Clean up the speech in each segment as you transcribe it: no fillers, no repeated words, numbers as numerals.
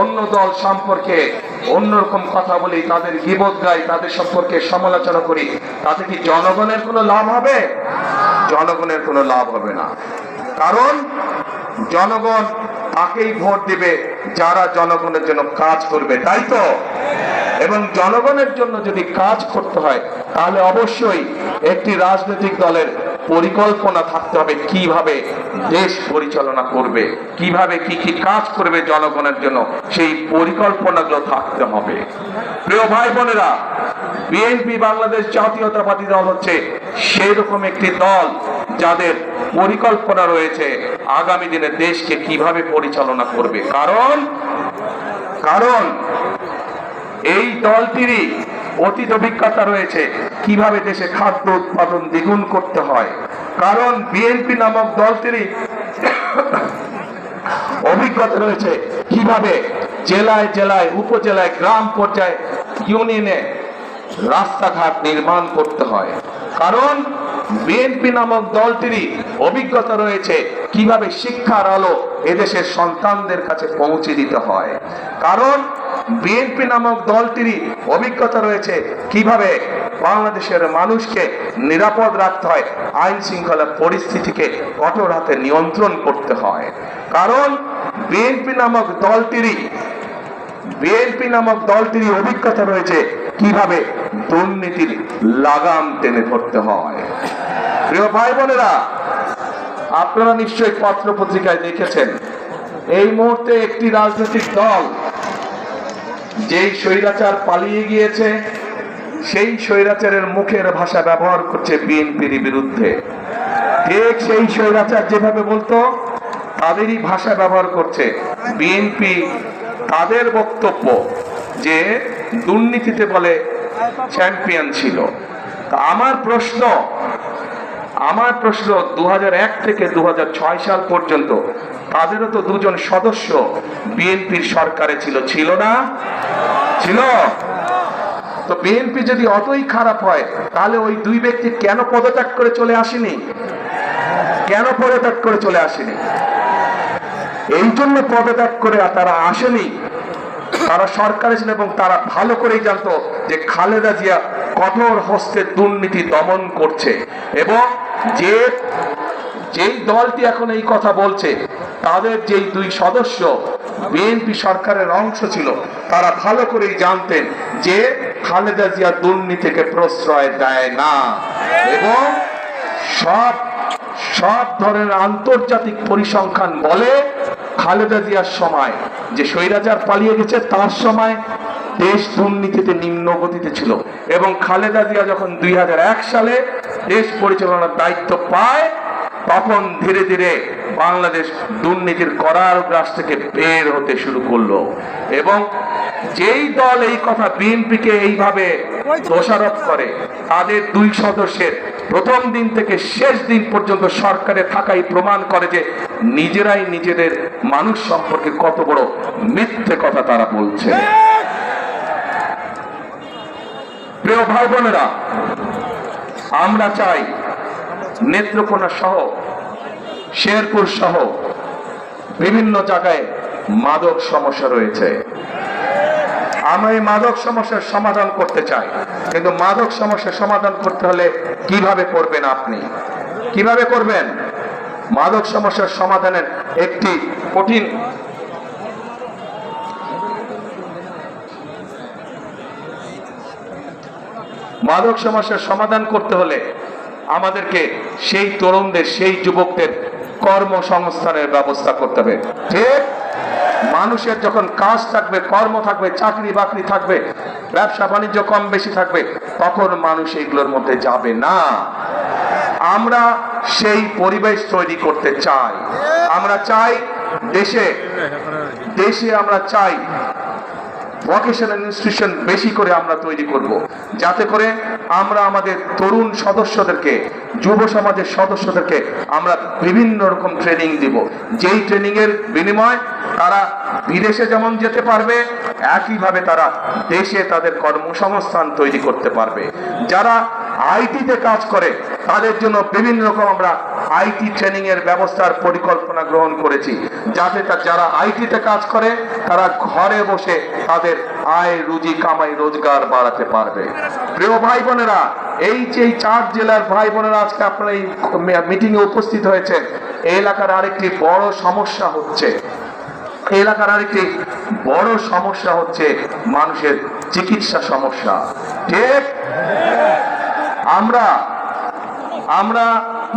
অন্য দল সম্পর্কে অন্যরকম কথা বলি, তাদের গীবত গাই, তাদের সম্পর্কে সমালোচনা করি, তাতে কি জনগণের কোনো লাভ হবে? জনগণের কোনো লাভ হবে না। কারণ জনগণ তাকেই ভোট দিবে যারা জনগণের জন্য কাজ করবে, তাই তো? এবং জনগণের জন্য যদি কাজ করতে হয় তাহলে অবশ্যই একটি রাজনৈতিক দলের পরিকল্পনা থাকতে হবে কিভাবে দেশ পরিচালনা করবে, কিভাবে কি কি কাজ করবে জনগণের জন্য, সেই পরিকল্পনাগুলো থাকতে হবে। প্রিয় ভাই বোনেরা, বিএনপি বাংলাদেশ জাতীয়তাবাদী দল হচ্ছে সেই রকম একটি দল যাদের পরিকল্পনা রয়েছে আগামী দিনে দেশকে কিভাবে পরিচালনা করবে। কারণ এই দলটিরই অতীত অভিজ্ঞতা রয়েছে কিভাবে দেশে খাদ্য উৎপাদন দ্বিগুণ করতে হয়। কারণ বিএনপি নামক দলটিরই অভিজ্ঞতা রয়েছে কিভাবে জেলায় জেলায়, উপজেলায়, গ্রাম পর্যায়ে, ইউনিয়নে রাস্তাঘাট নির্মাণ করতে হয়। কারণ বিএনপি নামক দলটিরই অভিজ্ঞতা রয়েছে কিভাবে শিক্ষার আলো এদেশের সন্তানদের কাছে পৌঁছে দিতে হয়। কারণ বিএনপি নামক দলটিরই অভিজ্ঞতা রয়েছে কিভাবে বাংলাদেশের মানুষকে নিরাপদ রাখতে হয়, আইন শৃঙ্খলা পরিস্থিতিকে কঠোর হাতে নিয়ন্ত্রণ করতে হয়। কারণ বিএনপি নামক দলটিরই অভিজ্ঞতা রয়েছে কিভাবে দুর্নীতির লাগাম টেনে ধরতে হয়। প্রিয় ভাই বোনেরা, আপনারা নিশ্চয়ই পত্র পত্রিকায় দেখেছেন এই মুহূর্তে একটি রাজনৈতিক দল যেই স্বৈরাচার পালিয়ে গিয়েছে সেই স্বৈরাচারের মুখের ভাষা ব্যবহার করছে বিএনপির বিরুদ্ধে। ঠিক সেই স্বৈরাচার যেভাবে বলতো তাদেরই ভাষা ব্যবহার করছে বিএনপি। তাদের বক্তব্য যে দুর্নীতিতে বলে চ্যাম্পিয়ন ছিল। আমার প্রশ্ন 2001 থেকে 2006 সাল পর্যন্ত তাদেরও তো দুজন সদস্য বিএনপির সরকারে ছিল না? ছিল। তো বিএনপি যদি অতই খারাপ হয় তাহলে ওই দুই ব্যক্তি কেন পদত্যাগ করে চলে আসেনি? এই জন্য পদত্যাগ করে তারা আসেনি, তারা সরকারে ছিল এবং তারা ভালো করেই জানতো যে খালেদা জিয়া কঠোর হস্তে দুর্নীতি দমন করছে। এবং যেই দলটি এখন এই কথা বলছে তাদের যেই দুই সদস্য বিএনপি সরকারের অংশ ছিল তারা ভালো করেই জানতেন যে খালেদা জিয়া দুর্নীতিকে প্রশ্রয় দেয় না। এবং সব ধরনের আন্তর্জাতিক পরিসংখ্যান বলে খালেদা জিয়ার সময় যে স্বৈরাচার পালিয়ে গেছে তার সময় দেশ দুর্নীতিতে নিম্ন গতিতে ছিল। এবং খালেদা জিয়া যখন 2001 সালে দেশ পরিচালনার দায়িত্ব পায় তখন ধীরে ধীরে বাংলাদেশ দুর্নীতির করাল গ্রাস থেকে বের হতে শুরু করলো। এবং যেই দল এই কথা বিএনপিকে এইভাবে দোষারোপ করে তাদের দুই সদস্যের প্রথম দিন থেকে শেষ দিন পর্যন্ত সরকারে থাকাই প্রমাণ করে যে নিজেরাই নিজেদের মানুষ সম্পর্কে কত বড় মিথ্যে কথা তারা বলছে। প্রিয় ভাই বোনেরা, আমরা চাই নেত্রকোনা সহ শেরপুর সহ বিভিন্ন জায়গায় মাদক সমস্যা রয়েছে। আমরা এই মাদক সমস্যার সমাধান করতে চাই, কিন্তু মাদক সমস্যার সমাধান করতে হলে কিভাবে করবেন? আপনি কিভাবে করবেন? মাদক সমস্যার সমাধানের একটি কঠিন মাদক সমস্যার সমাধান করতে হলে আমাদেরকে সেই তরুণদের, সেই যুবকদের কর্মসংস্থানের ব্যবস্থা করতে হবে। ঠিক মানুষের যখন কাজ থাকবে, কর্ম থাকবে, চাকরি বাকরি থাকবে, ব্যবসা বাণিজ্য কম বেশি থাকবে, তখন মানুষ এইগুলোর মধ্যে যাবে না। আমরা সেই পরিবেশ তৈরি করতে চাই। আমরা চাই দেশে আমরা চাই ভোকেশনাল ইনস্টিটিউশন বেশি করে আমরা তৈরি করব, যাতে করে আমরা আমাদের তরুণ সদস্যদেরকে, যুব সমাজের সদস্যদেরকে আমরা বিভিন্ন রকম ট্রেনিং দিব, যেই ট্রেনিং এর বিনিময়ে তারা বিদেশে যেমন যেতে পারবে একইভাবে তারা দেশে তাদের কর্মসংস্থান তৈরি করতে পারবে। যারা আইটিতে কাজ করে তাদের জন্য বিভিন্ন রকম আমরা আইটি ট্রেনিং এর ব্যবস্থার পরিকল্পনা গ্রহণ করেছি, যাতে যারা আইটিতে কাজ করে তারা ঘরে বসে তাদের আয় রুজি কামাই রোজগার বাড়াতে পারবে। প্রিয় ভাই বোনেরা, এই যে 4 জেলার ভাই বোনেরা আজকে আপনারা এই মিটিং এ উপস্থিত হয়েছেন, এই এলাকার আরেকটি বড় সমস্যা হচ্ছে, এলাকার আরেকটি বড় সমস্যা হচ্ছে মানুষের চিকিৎসা সমস্যা। ঠিক, আমরা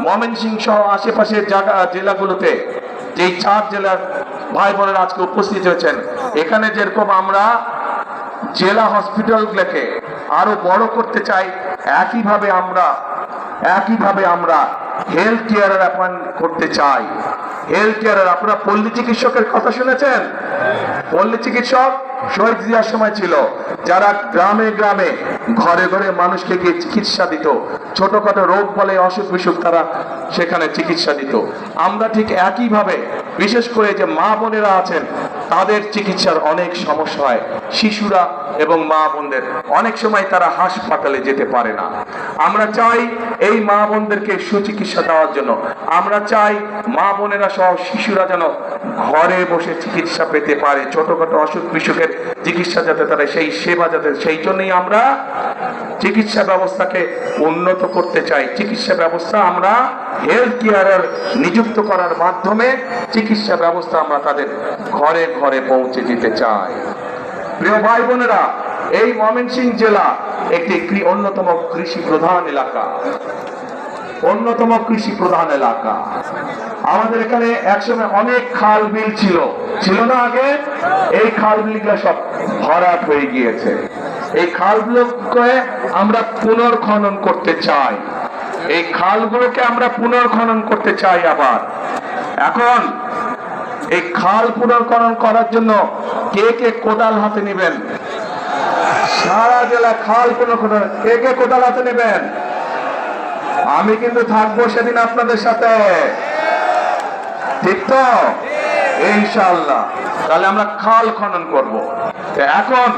ময়মনসিংহ সহ আশেপাশের জেলাগুলোতে যেই 4 জেলার ভাই বোনেরা আজকে উপস্থিত হয়েছেন, এখানে যেরকম আমরা জেলা হসপিটালগুলোকে আরো বড় করতে চাই, একইভাবে আমরা হেলথ কেয়ারের অ্যাপয়েন্ট করতে চাই। হেলথ কেয়ারের, আপনারা পল্লী চিকিৎসকের কথা শুনেছেন? পল্লী চিকিৎসক শহীদ জিয়ার সময় ছিল, যারা গ্রামে গ্রামে ঘরে ঘরে মানুষকে গিয়ে চিকিৎসা দিত, ছোটখাটো রোগ বলে অসুখ বিসুখ তারা সেখানে চিকিৎসা দিত। আমরা ঠিক একইভাবে বিশেষ করে যে মা বোনেরা আছেন তাদের চিকিৎসার অনেক সমস্যা হয়, শিশুরা এবং মা বোনদের অনেক সময় তারা হাসপাতালে যেতে পারে না। আমরা চাই এই মা বোনদেরকে সুচিকিৎসা দেওয়ার জন্য, আমরা চাই মা বোনেরা সহ শিশুরা যেন ঘরে বসে চিকিৎসা পেতে পারে, ছোটখাটো অসুখ বিসুখের চিকিৎসা যাতে তারা সেই সেবা যাতে, সেই জন্যই আমরা চিকিৎসা ব্যবস্থাকে উন্নত করতে চাই। চিকিৎসা ব্যবস্থা আমরা হেলথ কেয়ারের নিযুক্ত করার মাধ্যমে চিকিৎসা ব্যবস্থা আমরা তাদের ঘরে ঘরে পৌঁছে দিতে চাই। প্রিয় ভাই বোনেরা, এই ময়মনসিংহ জেলা একটি অন্যতম কৃষি প্রধান এলাকা। আমাদের এখানে একসময় অনেক খাল বিল ছিল না আগে? এই খাল বিলগুলো সব ভরাট হয়ে গিয়েছে। এই খালগুলোকে আমরা পুনর্খনন করতে চাই, এই খালগুলোকে আমরা পুনর্খনন করতে চাই। আবার এখন এই খাল পুনর্খনন করার জন্য কে কে কোদাল হাতে নেবেন? সারা জেলা খাল পুনর্খনন কে কে কোদাল হাতে নেবেন? আমি কিন্তু থাকবো সেদিন আপনাদের সাথে, ঠিক তো? ইনশাআল্লাহ। তাহলে আমরা খাল খনন করব। এখন